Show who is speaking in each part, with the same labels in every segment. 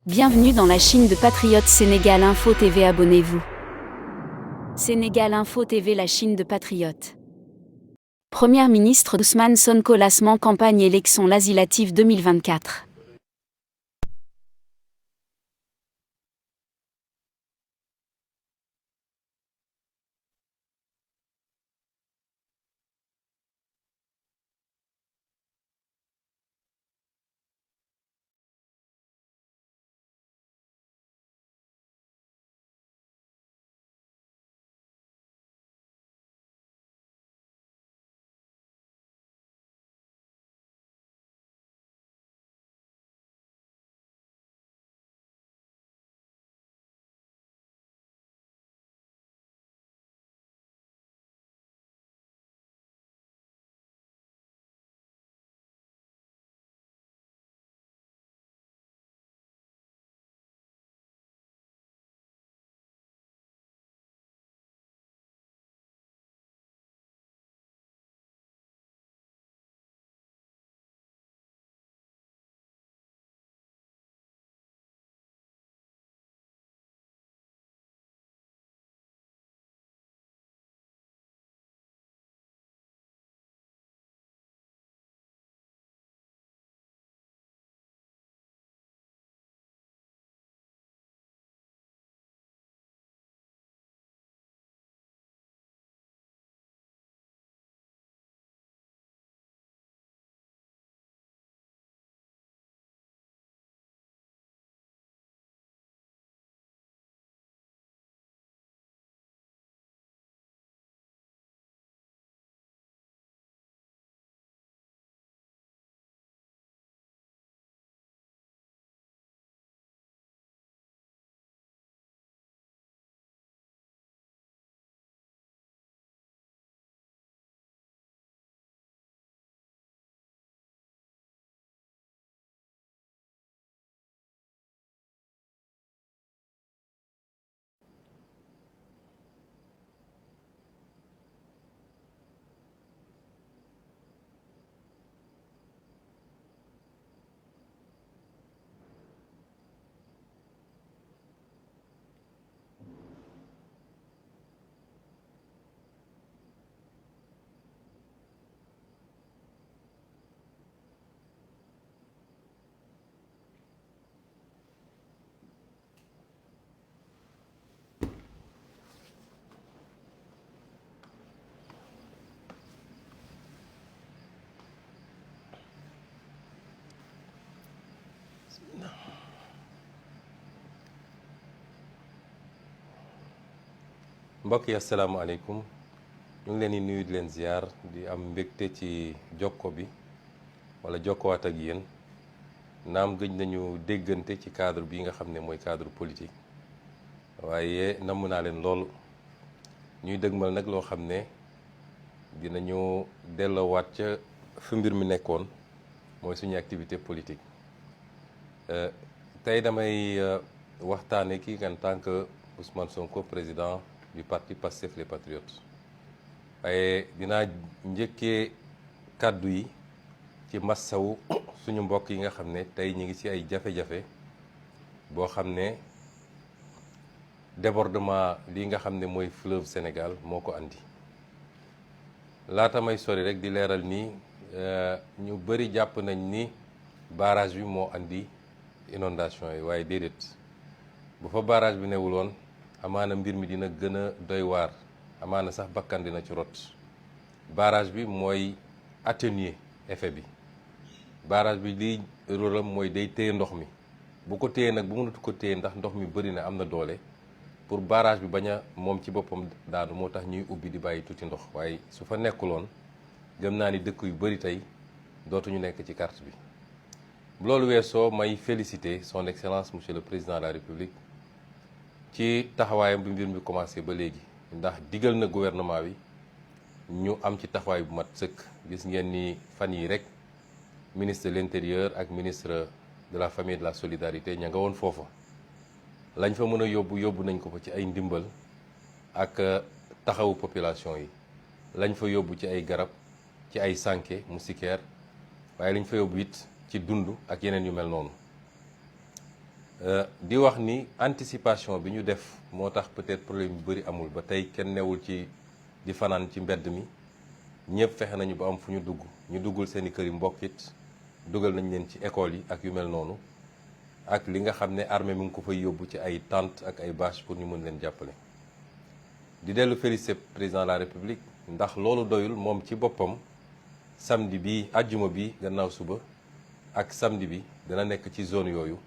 Speaker 1: Bienvenue dans la Chine de Patriotes Sénégal Info TV. Abonnez-vous. Sénégal Info TV, la Chine de Patriotes. Premier ministre Ousmane Sonko lancement campagne élection législative 2024.
Speaker 2: mbokk yi asalaamaaleykum ñu ngi leen di nuyu di leen ziar di am mbégte ci jokko bi wala jokkowaat ak yéen naam gëj nañu déggante ci cadre bi nga xam ne mooy cadre politique waaye namm naa leen loolu ñuy dëgmal nag loo xam ne dinañu delloowaat ca fi mbir mi nekkoon mooy suñu activité politique tey damay waxtaane kii en tant que Ousmane Sonko président du parti Pastef les Patriotes waaye dinaa njëkkee kàddu yi ci massawu suñu mbokk yi nga xam ne tey ñu ngi ci ay jafe-jafe boo xam ne débordement lii nga xam ne mooy fleuve Sénégal moo ko andi laata may sori rek di leeral ni ñu bëri jàpp nañ ni barrage bi moo andi inondation yi waaye déedéet bu fa barrage bi newul woon amaana mbir mi dina gën a doy waar amaana sax bakkan dina ci rot barrage bi mooy atténuer effet bi barrage bi liy rôle am mooy day téye ndox mi bu ko téye nag bu mënatu ko téye ndax ndox mi bëri na am na doole pour barrage bi bañ a moom ci boppam daanu moo tax ñuy ubbi di bàyyi tuuti ndox waaye su fa nekkuloon gëm naa ni dëkk yu bëri tey dootuñu nekk ci carte bi. loolu weesoo may féliciter son excellence monsieur le président de la république ci taxawaayam bi mbir mi commencé ba léegi ndax digal na gouvernement bi ñu am ci taxawaay bu mat sëkk gis ngeen ni fan yi rek ministre de l'intérieur ak ministre de la famille et de la solidarité ña nga woon foofa lañ fa mën a yóbbu nañ ko fa ci ay ndimbal ak taxawu population yi lañ fa yóbbu ci ay garab ci ay sànke moustiquaire waaye lañ fa yóbbu it ci dund ak yeneen yu mel noonu di wax ni anticipation bi ñu def moo tax peut-être problème yu bëri amul ba tey kenn newul ci di fanaan ci mbedd mi ñëpp fexe nañu ba am fu ñu dugg ñu duggul seeni kër yi mbokk it dugal nañ leen ci école yi ak yu mel noonu ak li nga xam ne armée mi ngi ko fay yóbbu ci ay tentes ak ay bâches pour ñu mën leen jàppale. di dellu féliciter président de la république ndax loolu doyul moom ci boppam samedi bi àjjuma bi gannaaw suba ak samedi bi dana nekk ci zone yooyu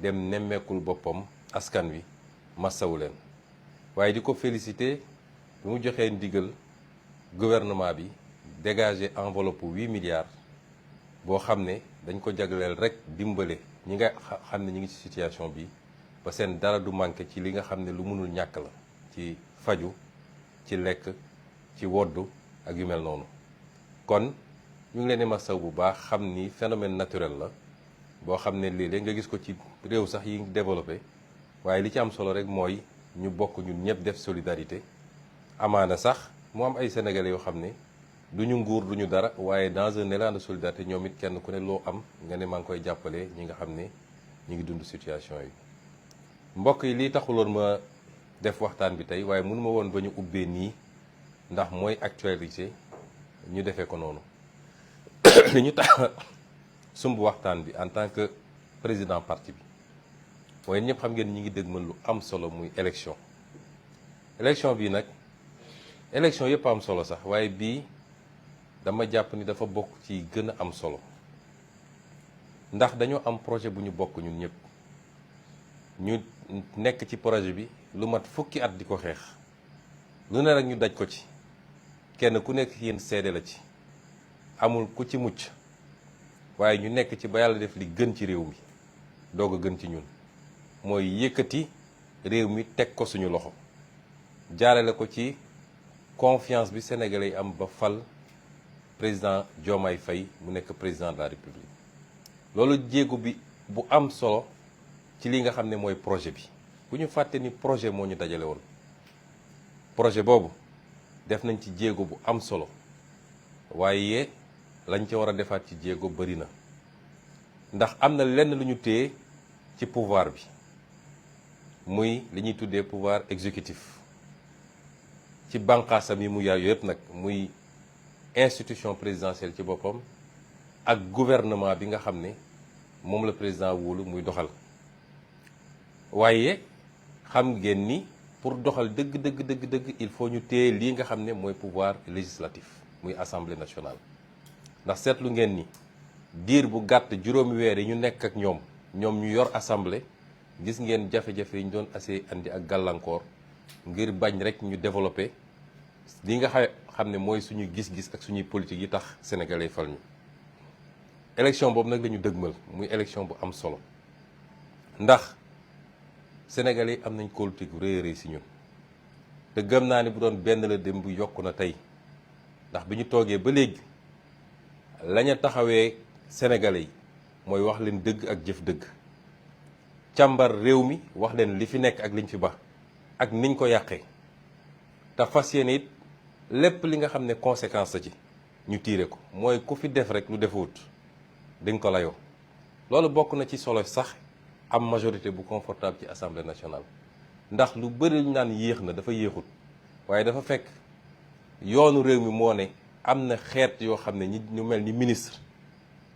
Speaker 2: dem nemmeekul boppam askan wi massawu leen waaye di ko féliciter bi mu joxee ndigal gouvernement bi dégager enveloppe 8 milliards boo xam ne dañ ko jagleel rek dimbale ñi nga xam ne ñi ngi ci situation bi ba seen dara du manqué ci li nga xam ne lu mënul ñàkk la ci faju ci lekk ci woddu ak yu mel noonu kon ñu ngi leen di masaw bu baax xam ni phénomène naturel la boo xam ne léeg-léeg nga gis ko ci réew sax yi développé waaye li ci am solo rek mooy ñu bokk ñun ñëpp def solidarité amaana sax mu am ay sénégalais yoo xam ne du ñu nguur du ñu dara waaye dans un élan de solidarité ñoom it kenn ku ne loo am nga ne maa ngi koy jàppale ñi nga xam ne ñu ngi dund situation yi. mbokk yi lii taxuloon ma def waxtaan bi tey waaye mënu ma woon ba ñu ubbee nii ndax mooy actualité ñu defee ko noonu li ñu tax sumb waxtaan bi en tant que président parti bi mooy ñëpp xam ngeen ñi ngi dëgmal lu am solo muy élection bii nag élection yëpp am solo sax waaye bii dama jàpp ni dafa bokk ci gën a am solo ndax dañoo am projet bu ñu bokk ñun ñëpp ñu nekk ci projet bi lu mat fukki at di ko xeex lu ne rek ñu daj ko ci kenn ku nekk yéen seede la ci amul ku ci mucc waaye ñu nekk ci ba yàlla def li gën ci réew mi doog a gën ci ñun mooy yëkkati réew mi teg ko suñu loxo jaarale ko ci confiance bi sénégalais yi am ba fal président Diomaye Faye mu nekk président de la république loolu jéego bi bu am solo ci li nga xam ne mooy projet bi bu ñu fàtte ni projet moo ñu dajale woon projet boobu def nañ ci jéego bu am solo waaye lañ ca war a defaat ci jéego bari na ndax am na lenn lu ñu téye ci pouvoir bi muy li ñuy tuddee pouvoir exécutif ci bànqaasam yi mu yaay yëpp nag muy institution présidentielle ci boppam ak gouvernement bi nga xam ne moom la président wóolu muy doxal waaye xam ngeen ni pour doxal dëgg il faut ñu téye lii nga xam ne mooy pouvoir législatif muy assemblée nationale ndax seetlu ngeen ni diir bu gàtt juróomi weer yi ñu nekk ak ñoom ñu yor assemblée gis ngeen jafe-jafe yi ñu doon assez andi ak gàllankoor ngir bañ rek ñu développé li nga xam ne mooy suñu gis-gis ak suñuy politique yi tax sénégalais fal ñu élection boobu nag la ñu dëgmal muy élection bu am solo ndax sénégalais yi am nañ kóolute gu rëy a rëy si ñun te gëm naa ni bu doon benn la dem bu yokku na tey ndax bi ñu toogee ba léegi lañu taxawee sénégalais yi mooy wax leen dëgg ak jëf dëgg càmbar réew mi wax leen li fi nekk ak liñ fi ba ak niñ ko yàqee te fas yéene it lépp li nga xam ne conséquence la ci ñu tiire ko mooy ku fi def rek lu defuwut di nga ko layoo loolu bokk na ci solo sax am majorité bu confortable ci assemblée nationale ndax lu bëri ñu naan yéex na dafa yéexut waaye dafa fekk yoonu réew mi moo ne am na xeet yoo xam ne ñu mel ni ministre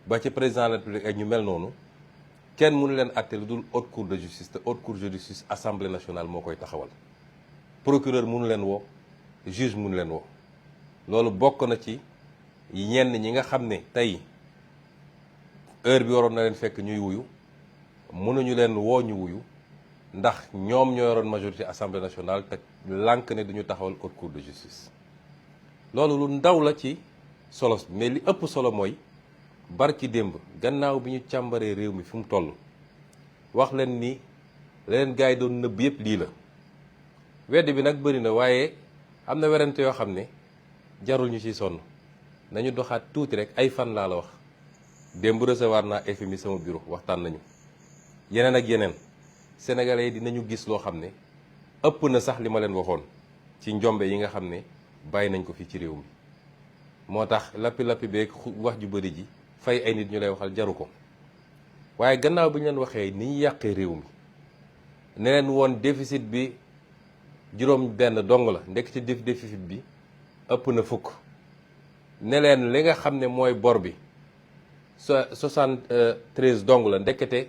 Speaker 2: ba ci président de la république ak ñu mel noonu kenn mënu leen àtte lu dul haute cour de justice te haute cour de justice assemblée nationale moo koy taxawal procureur mënu leen woo juge mënu leen woo loolu bokk na ci ñenn ñi nga xam ne tey heure bi waroon na leen fekk ñuy wuyu mënuñu leen woo ñu wuyu ndax ñoom ñoo yoroon majorité assemblée nationale te lànk ne duñu taxawal haute cour de justice loolu lu ndaw la ci solo mais li ëpp solo mooy barki démb gannaaw bi ñu càmbaree réew mi fi mu toll wax leen ni leen gars yi doon nëbb yëpp lii la wedd bi nag bëri na waaye am na werante yoo xam ne jarul ñu ciy sonn nañu doxaat tuuti rek ay fan laa la wax démb recevoir naa FMI sama bureau waxtaan nañu yeneen ak yeneen sénégalais yi dinañu gis loo xam ne ëpp na sax li ma leen waxoon ci njombe yi nga xam ne bàyyi nañ ko fii ci réew mi moo tax lappi beeg wax ju bëri ji fay ay nit ñu lay waxal jaru ko waaye gannaaw bi ñu leen waxee ni ñu yàqee réew mi ne leen woon déficit bi juróom benn dong la ndekk ci déficit bi ëpp na fukk, ne leen li nga xam ne mooy bor bi 73 dong la, ndekete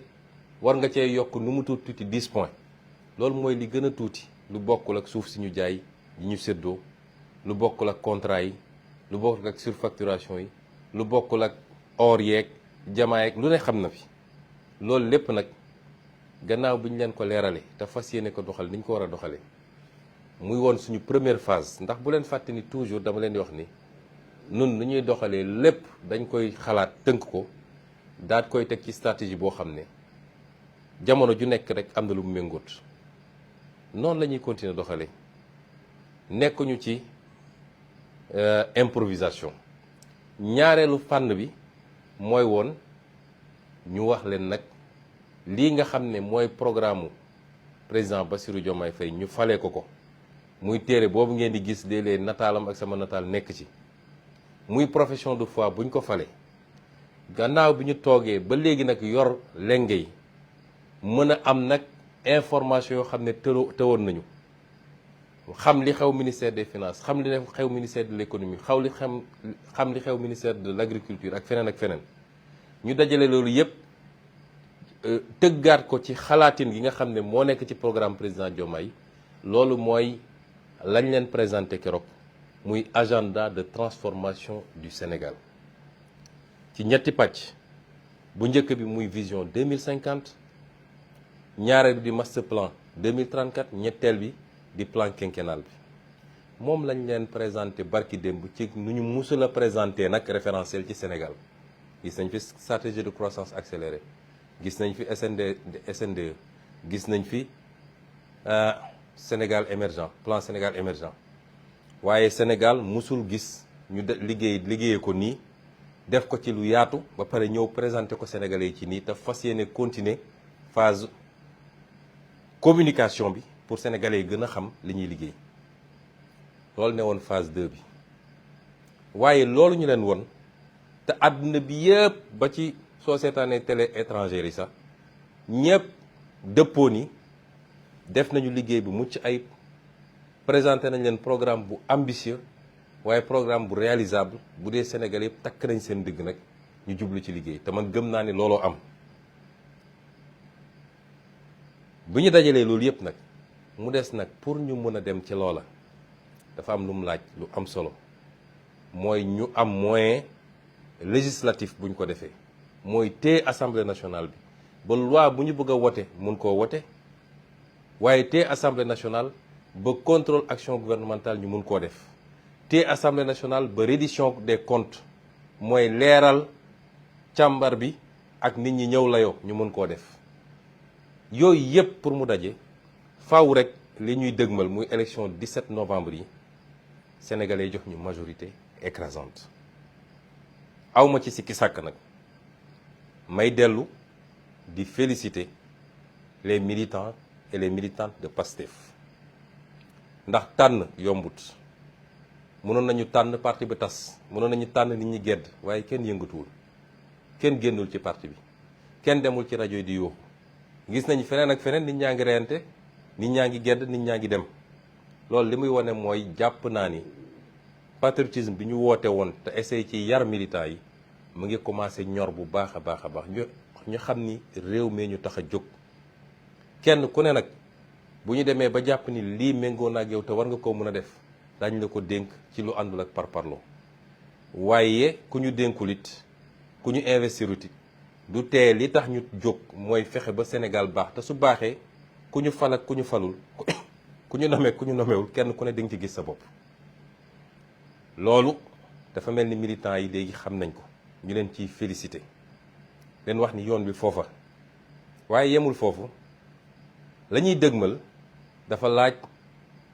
Speaker 2: war nga cee yokk nu mu tuuti 10 points. loolu mooy li gën a tuuti, lu bokkul ak suuf si ñu jaay yi ñu séddoo, lu bokkul ak contrat yi, lu bokkul ak surfacturation yi, lu bokkul ak or yeeg jamaa yeeg lu ne xam na fi. loolu lépp nag gannaaw bi ñu leen ko leerale te fas yéene ko doxal ni ñu ko war a doxalee muy woon suñu première phase. ndax bu leen fàtte ni toujours dama leen di wax ni nun nu ñuy doxalee lépp dañ koy xalaat tënk ko daat koy teg ci stratégie boo xam ne jamono ju nekk rek am na lu mu méngoot. noonu la ñuy continuer doxalee, nekkuñu ci improvisation. ñaareelu fànn bi mooy woon ñu wax leen nag lii nga xam ne mooy programme président Bassirou Diomaye Faye ñu fale ko muy téere boobu ngeen di gis léeg-léeg nataalam ak sama nataal nekk ci, muy profession de foi buñ ko fale. gannaaw bi ñu toogee ba léegi nag yor lenge yi mën a am nag information yoo xam ne tëwoon nañu, xam li xew ministère des finances, xam li xew ministère de l'économie, xam li xew ministère de l'agriculture ak feneen, ñu dajale loolu yépp tëggaat ko ci xalaatin gi nga xam ne moo nekk ci programme président Diomaye. loolu mooy lañ leen présenté keroog, muy agenda de transformation du Sénégal ci ñetti pàcc. bu njëkk bi muy vision 2050, ñaareel bi di master plan 2034, ñetteel bi di plan quinquennal bi. moom lañ leen présenté barki démb ci nu ñu musul a présenté nag référentiel ci Sénégal. gis nañ fi stratégie de croissance accélérée, gis nañ fi SNDE, gis nañ fi Sénégal émergent, plan Sénégal émergent. waaye Sénégal musul gis ñu liggéeyee ko nii, def ko ci lu yaatu ba pare ñëw présenté ko Sénégalais yi ci nii, te fas yéene continuer phase communication bi pour Sénégalais yi gën a xam li ñuy liggéey. loolu ne woon phase 2 bi. waaye loolu ñu leen woon te àdduna bi yëpp ba ci soo seetaanee télé étrangère yi sax ñëpp dëppoo ni def nañu liggéey bu mucc ayib, présenté nañ leen programme bu ambitieux waaye programme bu réalisable. bu dee Sénégal yëpp takk nañ seen dëgg nag ñu jublu ci liggéey, te man gëm naa ni looloo am. bu ñu dajalee loolu yëpp nag mu des nag pour ñu mën a dem ci loola dafa am lu mu laaj lu am solo, mooy ñu am moyen législatif bu ñu ko defee, mooy téye assemblée nationale bi ba loi bu ñu bëgg a wote mun koo wote, waaye téye assemblée nationale ba contrôle action gouvernementale ñu mun koo def, téye assemblée nationale ba reddition des comptes mooy leeral càmbar bi ak nit ñi ñëw layoo ñu mun koo def. yooyu yëpp pour mu daje faaw rek li ñuy dëgmal muy élection 17 novembre yi sénégalais jox ñu majorité écrasante. awma ci sikki sàkk nag, may dellu di féliciter les militants et les militantes de PASTEF. ndax tànn yombut, mënoon nañu tànn parti bi tas, mënoon nañu tànn nit ñi gedd, waaye kenn yëngatuwul, kenn génnul ci parti bi, kenn demul ci rajo yi di yuuxu. gis nañu feneen ak feneen nit ñaa ngi reyante, nit ñaa ngi gedd, nit ñaa ngi dem. loolu li muy wane mooy jàpp naa ni patriotisme bi ñu woote woon te essayé ci yar militants yi mu ngi commencé ñor bu baax a baax a baax. ñu xam ni réew mi ñu tax a jóg. kenn ku ne nag bu ñu demee ba jàpp ni lii méngoo na ak yow te war nga koo mën a def, dañ la ko dénk ci lu àndul ak parparloo. waaye ku ñu dénkul it, ku ñu investirut it, du tee li tax ñu jóg mooy fexe ba Sénégal baax. te su baaxee ku ñu fal ak ku ñu falul, ku ñu nomee ku ñu nomewul, kenn ku ne di nga ci gis sa bopp. loolu dafa mel ni militants yi léegi xam nañ ko, ñu leen ciy félicité, leen wax ni yoon bi foofa. waaye yemul foofu, la ñuy dëgmal dafa laaj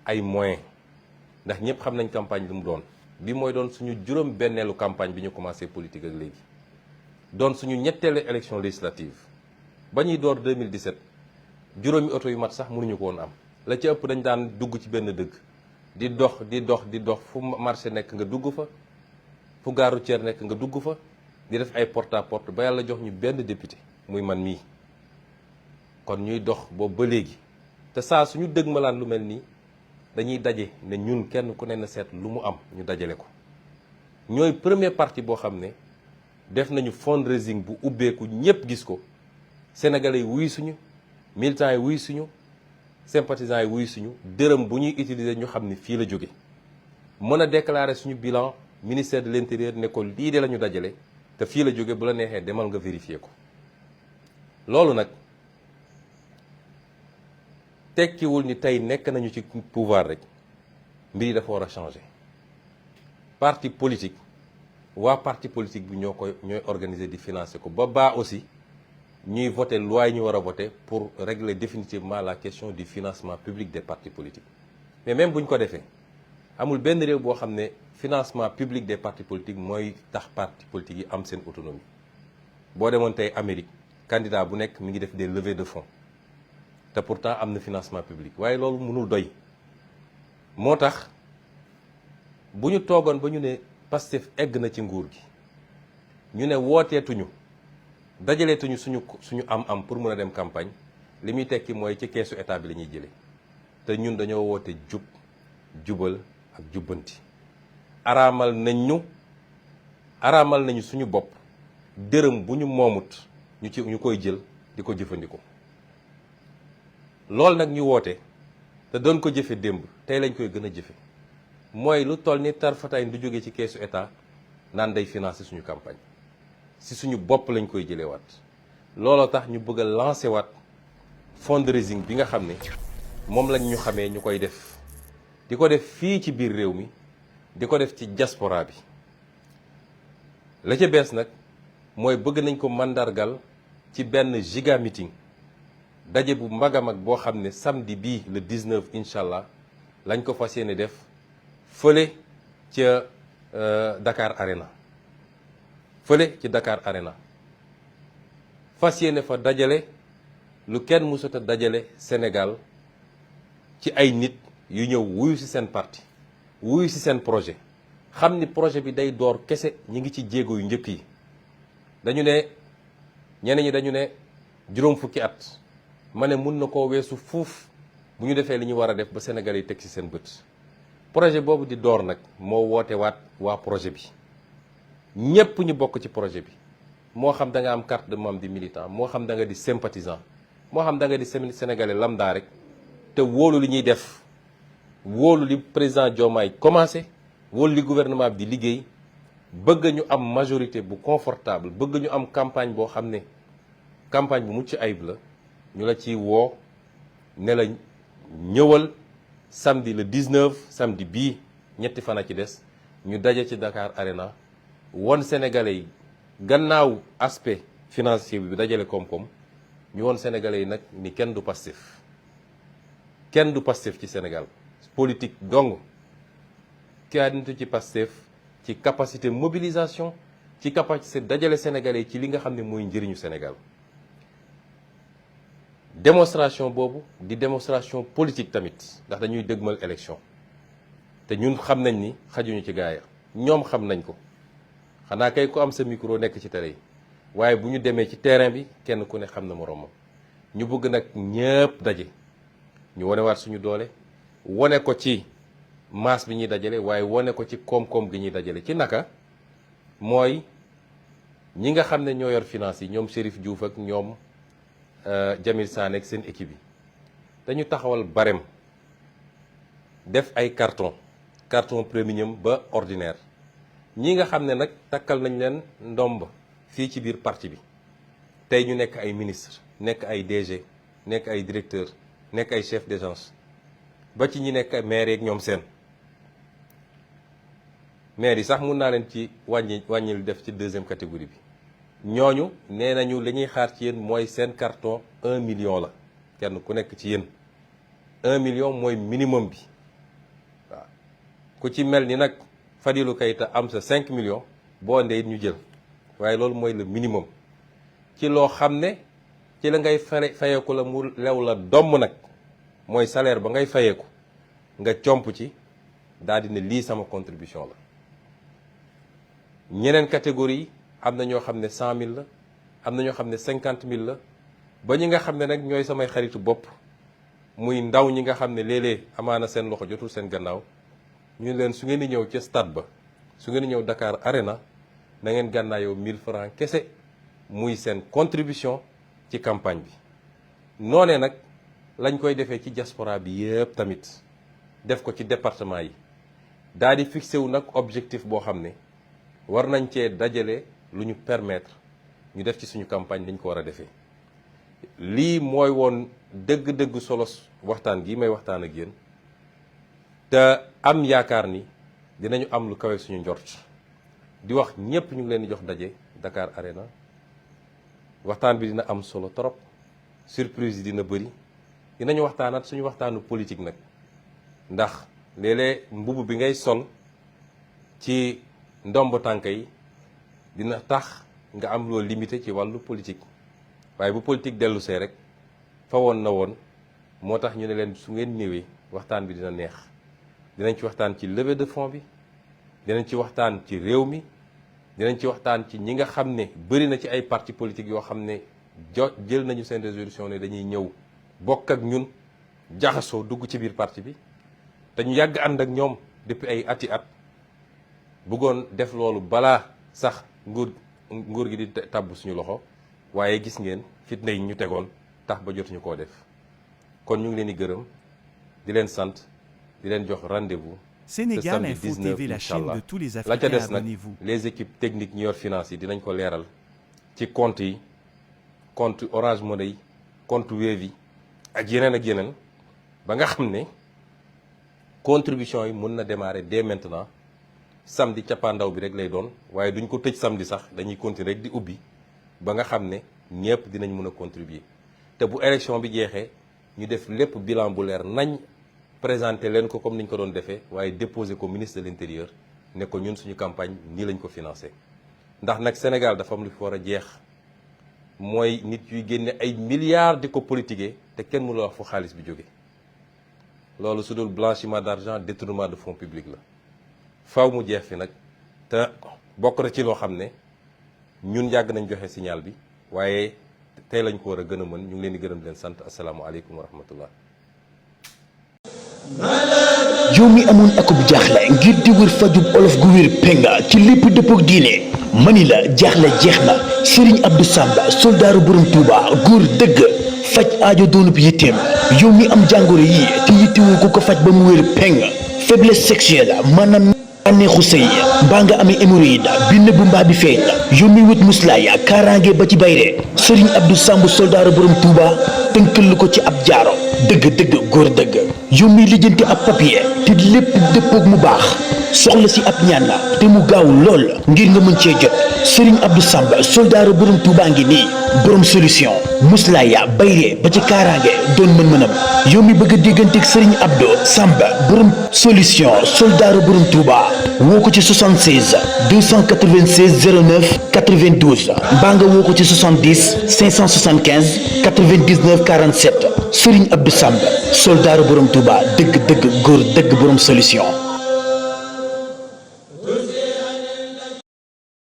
Speaker 2: ay moyens, ndax ñëpp xam nañ campagne lu mu doon. bi mooy doon suñu juróom benneelu campagne bi ñu commencé politique ak léegi, doon suñu ñetteelu élection législative. ba ñuy door 2017 juróomi oto yu mat sax mënuñu ko woon am. la ci ëpp dañ daan dugg ci benn dëkk di dox fu marché nekk nga dugg fa, fu gare routière nekk nga dugg fa, di def ay porte à porte ba yàlla jox ñu benn député muy man mii. kon ñuy dox boobu ba léegi te saa suñu dëgmalaan lu mel nii dañuy daje ne ñun kenn ku ne na seet lu mu am ñu dajale ko. ñooy premier parti boo xam ne def nañu fundraising bu ubbeeku ñëpp gis ko, sénégalais yi wuy suñu, militants yi wuy suñu, sympathisants yi wuy suñu, dërëm bu ñuy utiliser ñu xam ni fii la jóge mën a déclarer suñu bilan ministère de l'intérieur ne ko lii de la ñu dajale te fii la jóge, bu la neexee demal nga vérifier ko. loolu nag tekkiwul ni tey nekk nañu ci pouvoir rek mbir yi dafa war a changer. parti politique waa parti politique bi ñooy organiser di financer ko ba baa aussi ñuy voter loi yi ñu war a voter pour régler définitivement la question du financement public des partis politiques. mais même bu ñu ko defee amul benn réew boo xam ne financement public des partis politiques mooy tax partis politiques yi am seen autonomie. boo demoon tey Amérique candidat bu nekk mi ngi def des levées de fonds te pourtant am na financement public, waaye loolu mënul doy. moo tax bu ñu toogoon ba ñu ne Pastef egg na ci nguur gi, ñu ne wooteetuñu dajaleetuñu suñu am pour mën a dem campagne, li muy tekki mooy ci keesu état bi la ñuy jëlee. te ñun dañoo woote jub, jubal ak jubbanti. araamal nañu suñu bopp dërëm bu ñu moomut ñu koy jël di ko jëfandikoo. loolu nag ñu woote te doon ko jëfe démb, tey lañ koy gën a jëfe, mooy lu toll ni tarfataay du jóge ci keesu état naan day financer suñu campagne. si suñu bopp lañ koy jëlee waat. looloo tax ñu bëgg a lancer waat fundraising bi nga xam ne moom lañ ñu xamee ñu koy def, di ko def fii ci biir réew mi, di ko def ci diaspora bi. la ca bees nag mooy bëgg nañ ko mandargal ci benn giga meeting, daje bu mag a mag boo xam ne samedi bii le 19 incha allah lañ ko fas yéene def fële ca Dakar Arena. fële ci Dakar Arena fas yéene fa dajale lu kenn mësut a dajale Sénégal ci ay nit yu ñëw wuyu ci seen parti, wuyu ci seen projet, xam ni projet bi day door kese, ñi ngi ci jéego yu njëkk yi. dañu ne ñeneen ñi dañu ne juróom fukki at, ma ne mun na koo weesu fuuf bu ñu defee li ñu war a def ba Sénégal yi teg ci seen bët. projet boobu di door nag moo woote waat waa projet bi, ñépp ñu bokk ci projet bi, moo xam da nga am carte de membre di militant, moo xam da nga di sympathisant, moo xam da nga di sénégalais lambda rek, te wóolu li ñuy def, wóolu li président Diomaye commencé, wóolu li gouvernement bi di liggéey, bëgg ñu am majorité bu confortable, bëgg ñu am campagne boo xam ne campagne bu mucc ayib la. ñu la ciy woo ne la ñëwal samedi le 19, samedi bii ñetti fan a ci des, ñu daje ci Dakar Arena, won sénégalais yi gannaaw aspect financier bi dajale koom-koom, ñu won sénégalais yi nag ni kenn du Pastef, kenn du Pastef ci Sénégal. politique dong kaanitu ci Pastef, ci capacité mobilisation, ci capacité dajale sénégalais yi ci li nga xam ne mooy njëriñu Sénégal. démonstration boobu di démonstration politique tamit, ndax dañuy dëgmal élection te ñun xam nañ ni xajuñu ci gaaya, ñoom xam nañ ko. xanaa kay ku am sa micro nekk ci télé yi, waaye bu ñu demee ci terrain bi kenn ku ne xam na moroomam. ñu bëgg nag ñëpp daje, ñu wonewaat suñu doole, wone ko ci masse bi ñuy dajale, waaye wone ko ci koom-koom gi ñuy dajale. ci naka mooy ñi nga xam ne ñoo yor finance yi, ñoom Chérif Diouf ak ñoom Jamil Sané ak seen équipe yi, dañu taxawal barème, def ay carton premium ba ordinaire. ñi nga xam ne nag takkal nañ leen ndomb fii ci biir parti bi, tey ñu nekk ay ministre, nekk ay DG, nekk ay directeur, nekk ay chef d'agence, ba ci ñi nekk maire yeeg ñoom seen. maire yi sax mun naa leen ci wàññil def ci deuxième catégorie bi. ñooñu nee nañu li ñuy xaar ci yéen mooy seen carton 1 million la, kenn ku nekk ci yéen 1 million mooy minimum bi. waaw ku ci mel ni nag Fadilou Keita am sa 5 millions, boo andee it ñu jël, waaye loolu mooy le minimum. ci loo xam ne ci la ngay fayeeku la mu lew la domm nag, mooy salaire ba ngay fayeeku nga comp ci daal di ne lii sama contribution la. ñeneen catégorie am na ñoo xam ne 100 000 la, am na ñoo xam ne 50 000 la, ba ñi nga xam ne nag ñooy samay xaritu bopp muy ndaw ñi nga xam ne léeg-léeg amaana seen loxo jotul seen gannaaw ñu leen su ngeen di ñëw ca stade ba su ngeen di ñëw Dakar Arena na ngeen gànnaayoo 1000 francs kese muy seen contribution ci campagne bi. noonee nag lañ koy defee ci diaspora bi yëpp tamit def ko ci département yi daal di fixé wu nag objectif boo xam ne war nañ cee dajale lu ñu permettre ñu def ci suñu campagne li ñu ko war a defee. lii mooy woon dëgg-dëgg solos waxtaan gi may waxtaan ak yéen te am yaakaar ni dinañu am lu kawe suñu njort di wax ñëpp ñu ngi leen di jox daje Dakar Arena. waxtaan bi dina am solo trop surprise yi dina bëri dinañu waxtaanaat suñu waxtaanu politique nag ndax léeg-léeg mbubb bi ngay sol ci ndomb tànk yi dina tax nga am loo limité ci wàllu politique waaye bu politique dellu see rek fa woon na woon moo tax ñu ne leen su ngeen ñëwee waxtaan bi dina neex dinañ ci waxtaan ci levée de fonds bi dinañ ci waxtaan ci réew mi dinañ ci waxtaan ci ñi nga xam ne bëri na ci ay parti politique yoo xam ne jël nañu seen résolution ne dañuy ñëw bokk ak ñun jaxasoo dugg ci biir parti bi te ñu yàgg ànd ak ñoom depuis ay ati at bëggoon def loolu balaa sax nguur gi di tàbb suñu loxo waaye gis ngeen fitna yi ñu tegoon tax ba jotuñu koo def kon ñu ngi leen di gërëm di leen sant di leen jox rendez-vous
Speaker 3: Sénégal Info TV, la chaîne de tous les
Speaker 2: la ca
Speaker 3: Africains,
Speaker 2: des nag
Speaker 3: abonnez-vous.
Speaker 2: les équipes techniques ñi yor finance yi dinañ ko leeral ci compte yi compte Orange Money yi compte Wave yi ak yeneen ba nga xam ne contribution yi mën na démarrer dès maintenant samedi cappaandaw bi rek lay doon waaye duñ ko tëj samedi sax dañuy continuer rek di ubbi ba nga xam ne ñëpp dinañ mën a contribuer te bu élection bi jeexee ñu def lépp bilan bu leer nañ présenter leen ko comme niñ ko doon defee waaye déposer ko ministre de l'intérieur ne ko ñun suñu campagne nii lañ ko financé ndax nag Sénégal dafa am lu fi war a jeex mooy nit yuy génne ay milliards di ko politiquer te kenn mënul wax fu xaalis bi jóge loolu su dul blanchiment d'argent détournement de fonds publics la faw mu jeex fi nag te bokk na ci loo xam ne ñun yàgg nañ joxe signal bi waaye tey lañ ko war a gën a mën ñu ngi leen di gërëm di leen sant asalaamualeykum wa rahmatullah.
Speaker 4: yow mi amoon akub jaaxle ngir di wër fajub olof gu wér penga ci lépp dëppook diine mani la jaaxle jeex na Serigne Abdou Samba soldaaru borom Touba góor dëgg faj aajo doonub yitteem yow mi am jàngoro yi te yittewoo ku ko faj ba mu wér peng faiblesse sexuelle maanaam bànneexu sëy mbaa nga amee hémorroïde bi nëbb mbaa bi feeñ yow mi wut muslaay kaaraange ba ci bayre Serigne Abdou Samb soldaaru borom Touba tënkal ko ci ab jaaro dëgg góor dëgg yow mi lijjanti ab papier te lépp dëppoog mu baax soxla si ab ñaan te mu gaaw lool ngir nga mën cee jot Serigne Abdou Samb soldaaru borom Touba ngi nii borom solution muslaaya bayre ba ci kaaraange doon mën-mënam yow mi bëgg a dégganteeg Serigne Abdou Samb borom solution soldaaru borom Touba woo ko ci 76 296 09 92 mbaa nga woo ko ci 70 575 99 47 Serigne Abdou Samb soldaaru borom Touba dëgg góor dëgg borom solution.